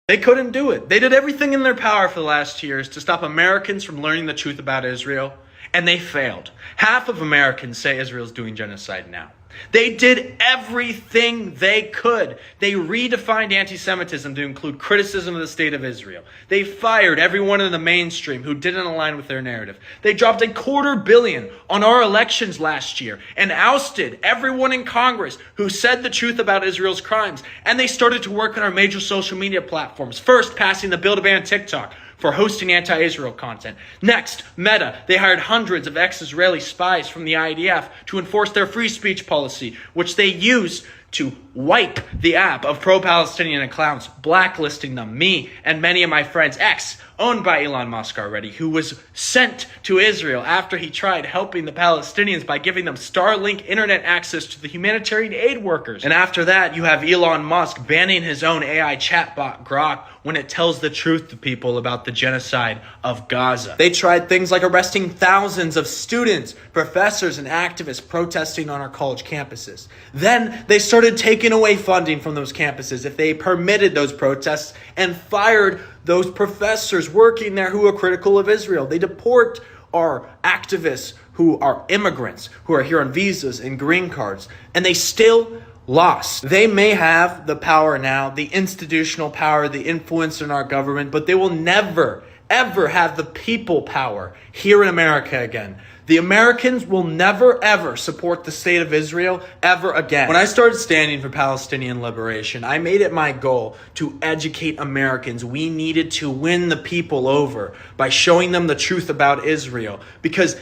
They couldn't do it. They did everything in their power for the last 2 years to stop Americans from learning the truth about Israel, and they failed. Half of Americans say Israel's doing genocide now. They did everything they could. They redefined anti-Semitism to include criticism of the state of Israel. They fired everyone in the mainstream who didn't align with their narrative. They dropped $250 million on our elections last year and ousted everyone in Congress who said the truth about Israel's crimes. And they started to work on our major social media platforms. First, passing the bill to ban TikTok for hosting anti-Israel content. Next, Meta. They hired hundreds of ex-Israeli spies from the IDF to enforce their free speech policy, which they use to wipe the app of pro-Palestinian accounts, blacklisting them, me and many of my friends. X, owned by Elon Musk already, who was sent to Israel after he tried helping the Palestinians by giving them Starlink internet access to the humanitarian aid workers. And after that, you have Elon Musk banning his own AI chatbot Grok when it tells the truth to people about the genocide of Gaza. They tried things like arresting thousands of students, professors, and activists protesting on our college campuses. Then they started taking away funding from those campuses if they permitted those protests, and fired those professors working there who are critical of Israel. They deport our activists who are immigrants, who are here on visas and green cards, and they still lost. They may have the power now, the institutional power, the influence in our government, but they will never, ever have the people power here in America again. The Americans will never, ever support the state of Israel ever again. When I started standing for Palestinian liberation, I made it my goal to educate Americans. We needed to win the people over by showing them the truth about Israel, because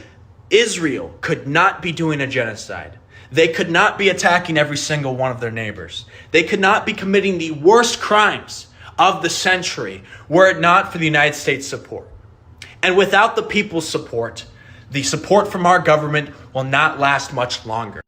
Israel could not be doing a genocide. They could not be attacking every single one of their neighbors. They could not be committing the worst crimes of the century were it not for the United States support. And without the people's support, the support from our government will not last much longer.